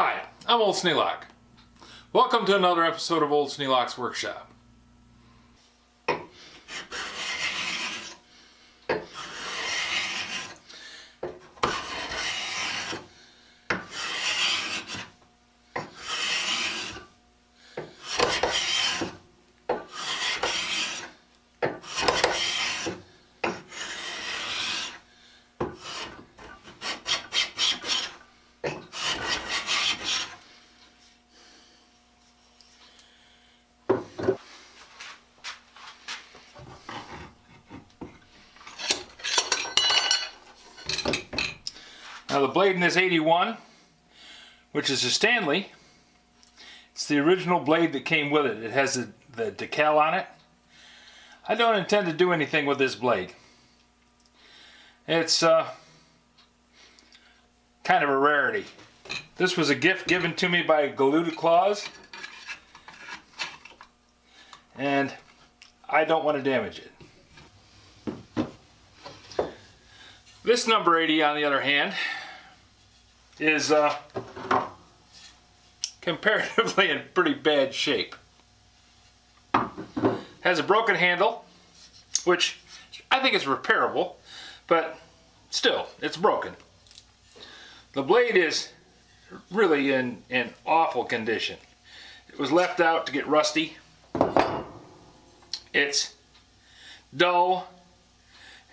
Hi, I'm Old Sneelock. Welcome to another episode of Old Sneelock's Workshop. Now the blade in this 81, which is a Stanley, it's the original blade that came with it. It has the decal on it. I don't intend to do anything with this blade. It's kind of a rarity. This was a gift given to me by Glued Claws, and I don't want to damage it. This number 80, on the other hand, is comparatively in pretty bad shape. Has a broken handle, which I think is repairable, but still, it's broken. The blade is really in awful condition. It was left out to get rusty. It's dull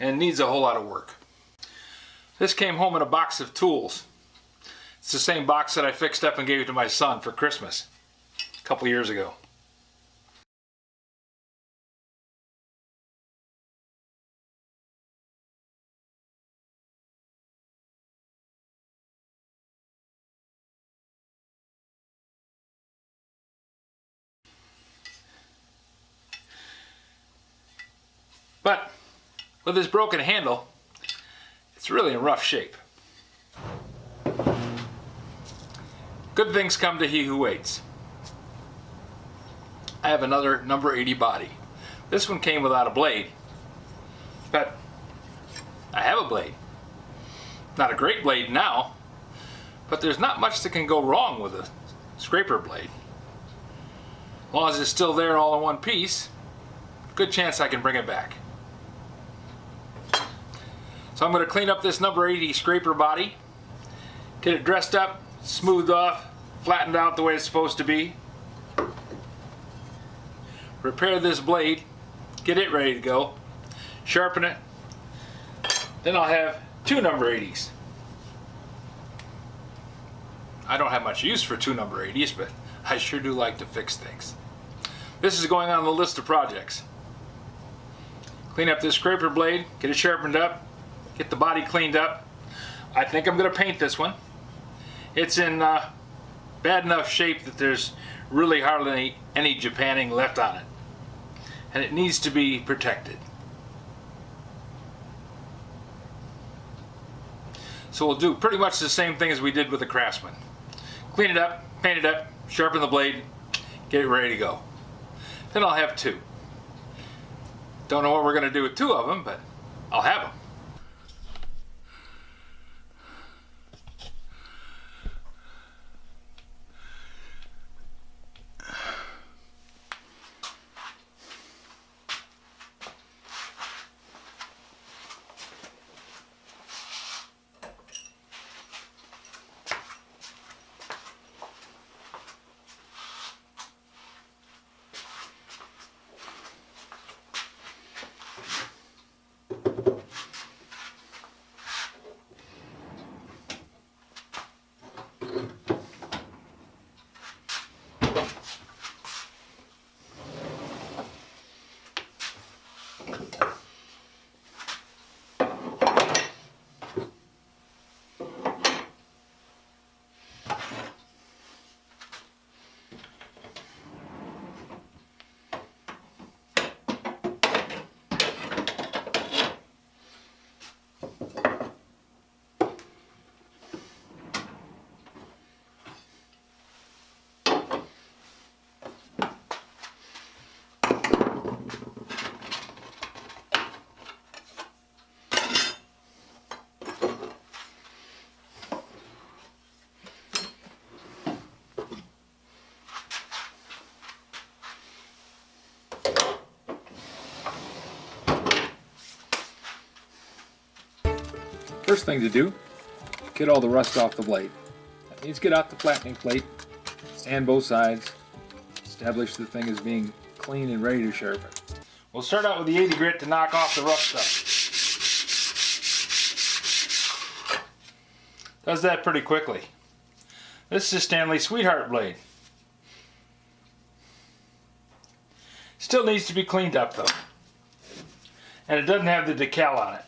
and needs a whole lot of work. This came home in a box of tools. It's the same box that I fixed up and gave to my son for Christmas a couple years ago. But with this broken handle, it's really in rough shape. Good things come to he who waits. I have another number 80 body. This one came without a blade, but I have a blade. Not a great blade now, but there's not much that can go wrong with a scraper blade. As long as it's still there all in one piece, good chance I can bring it back. So I'm going to clean up this number 80 scraper body, get it dressed up, smoothed off, flattened out the way it's supposed to be. Repair this blade, get it ready to go, sharpen it. Then I'll have two number 80s. I don't have much use for two number 80s, but I sure do like to fix things. This is going on the list of projects. Clean up this scraper blade, get it sharpened up, get the body cleaned up. I think I'm going to paint this one. It's in bad enough shape that there's really hardly any Japanning left on it. And it needs to be protected. So we'll do pretty much the same thing as we did with the Craftsman. Clean it up, paint it up, sharpen the blade, get it ready to go. Then I'll have two. Don't know what we're going to do with two of them, but I'll have them. First thing to do, get all the rust off the blade. That means get out the flattening plate, sand both sides, establish the thing as being clean and ready to sharpen. We'll start out with the 80 grit to knock off the rough stuff. Does that pretty quickly. This is Stanley Sweetheart blade. Still needs to be cleaned up though. And it doesn't have the decal on it.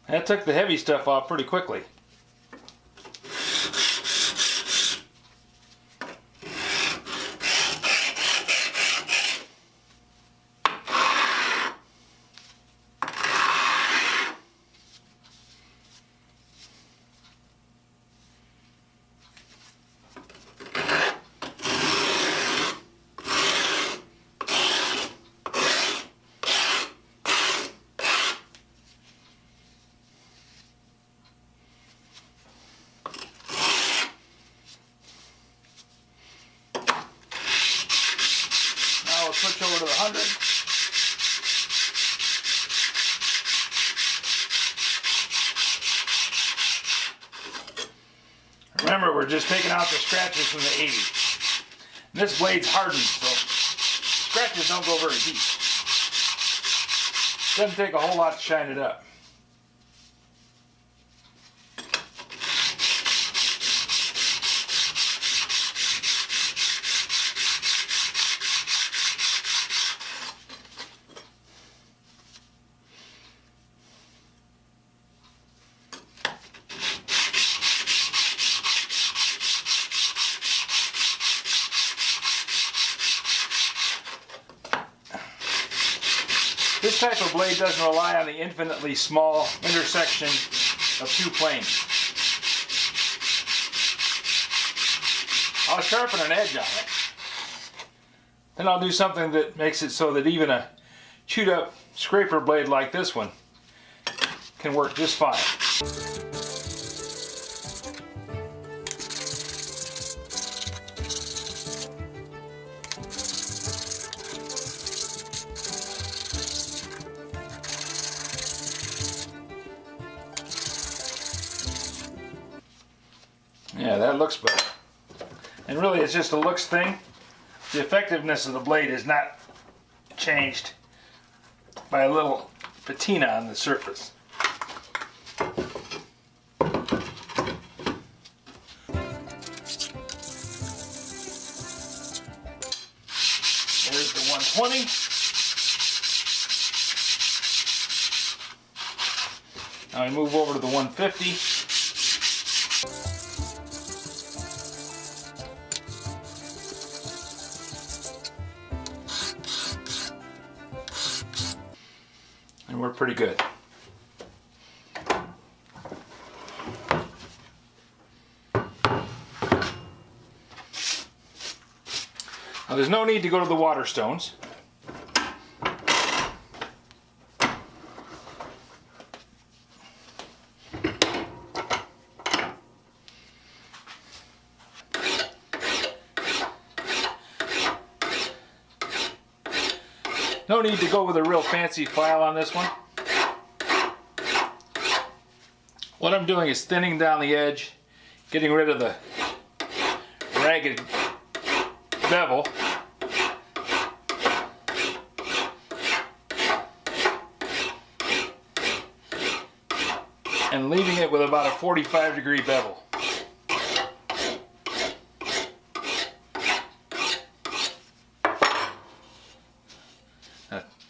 That took the heavy stuff off pretty quickly. We'll switch over to the 100. Remember, we're just taking out the scratches from the 80. And this blade's hardened, so scratches don't go very deep. Doesn't take a whole lot to shine it up. This type of blade doesn't rely on the infinitely small intersection of two planes. I'll sharpen an edge on it. Then I'll do something that makes it so that even a chewed up scraper blade like this one can work just fine. Yeah, that looks better. And really it's just a looks thing. The effectiveness of the blade is not changed by a little patina on the surface. There's the 120. Now I move over to the 150. And we're pretty good. Now there's no need to go to the water stones. No need to go with a real fancy file on this one. What I'm doing is thinning down the edge, getting rid of the ragged bevel. And leaving it with about a 45-degree bevel.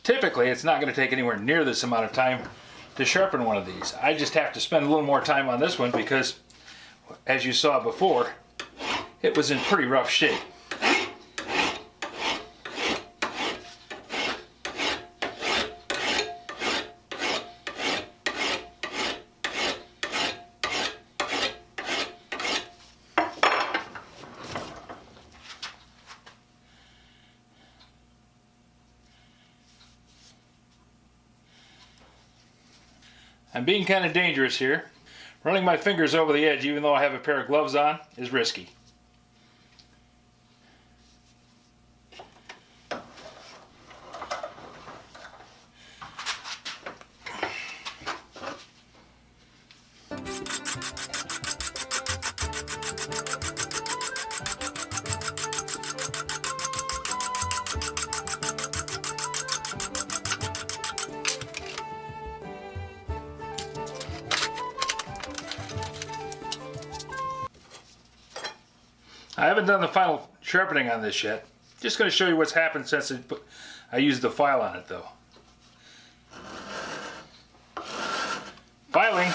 Typically, it's not going to take anywhere near this amount of time to sharpen one of these. I just have to spend a little more time on this one because, as you saw before, it was in pretty rough shape. I'm being kind of dangerous here. Running my fingers over the edge, even though I have a pair of gloves on, is risky. I haven't done the final sharpening on this yet. Just going to show you what's happened since I used the file on it though. Filing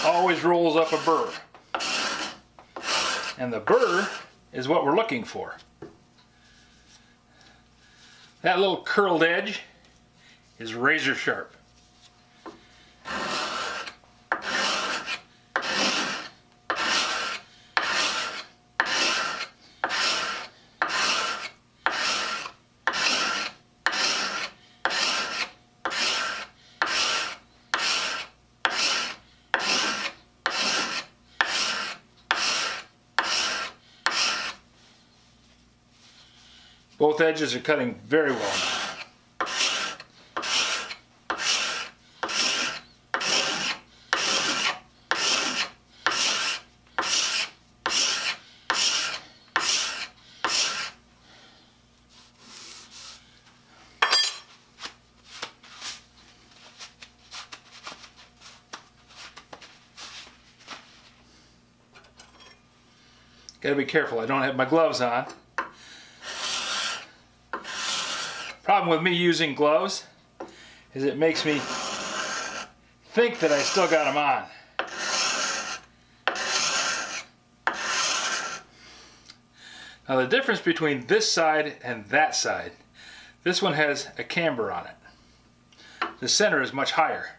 always rolls up a burr. And the burr is what we're looking for. That little curled edge is razor sharp. Both edges are cutting very well now. Gotta be careful, I don't have my gloves on. Problem with me using gloves is it makes me think that I still got them on. Now the difference between this side and that side, this one has a camber on it. The center is much higher.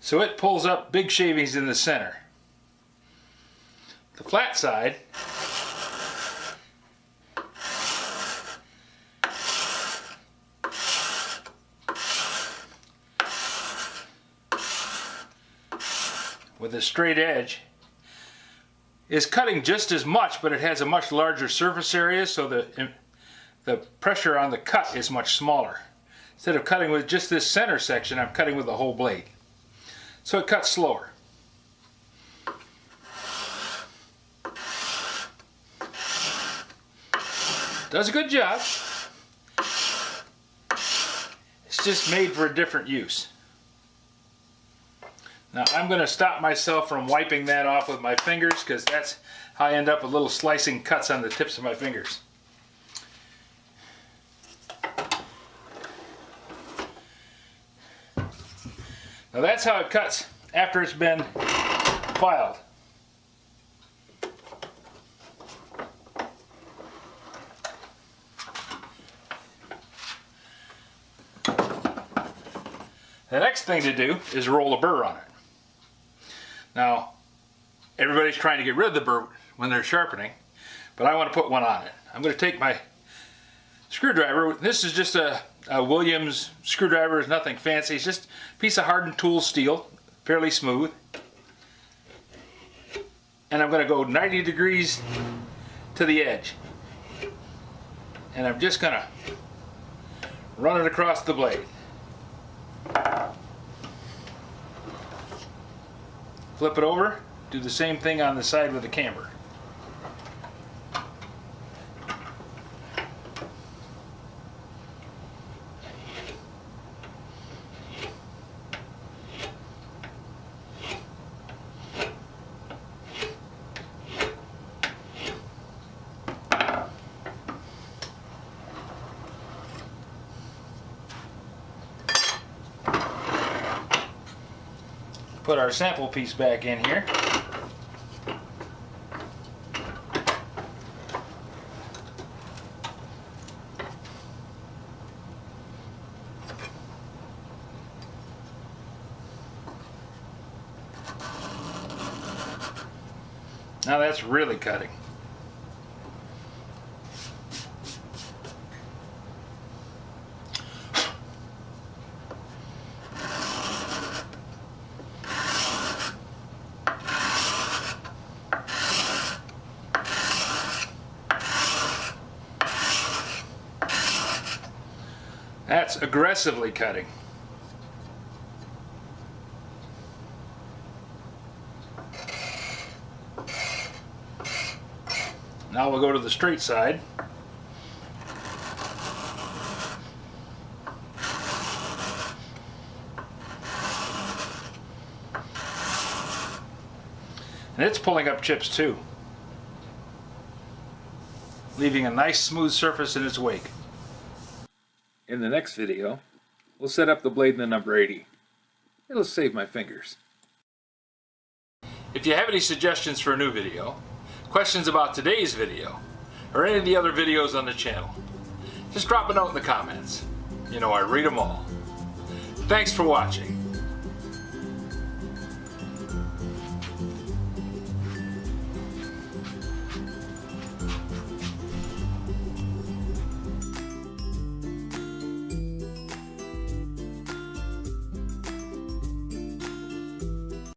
So it pulls up big shavings in the center. The flat side with a straight edge is cutting just as much, but it has a much larger surface area, so the pressure on the cut is much smaller. Instead of cutting with just this center section, I'm cutting with the whole blade. So it cuts slower. Does a good job. It's just made for a different use. Now I'm going to stop myself from wiping that off with my fingers because that's how I end up with little slicing cuts on the tips of my fingers. Now that's how it cuts after it's been filed. The next thing to do is roll a burr on it. Now, everybody's trying to get rid of the burr when they're sharpening, but I want to put one on it. I'm going to take my screwdriver. This is just a Williams screwdriver. It's nothing fancy. It's just a piece of hardened tool steel, fairly smooth. And I'm going to go 90 degrees to the edge. And I'm just going to run it across the blade. Flip it over, do the same thing on the side with the camber. Put our sample piece back in here. Now that's really cutting. that's aggressively cutting. Now we'll go to the straight side. And it's pulling up chips too, leaving a nice smooth surface in its wake. In the next video, we'll set up the blade in the number 80. It'll save my fingers. If you have any suggestions for a new video, questions about today's video, or any of the other videos on the channel, just drop a note in the comments. You know I read them all. Thanks for watching.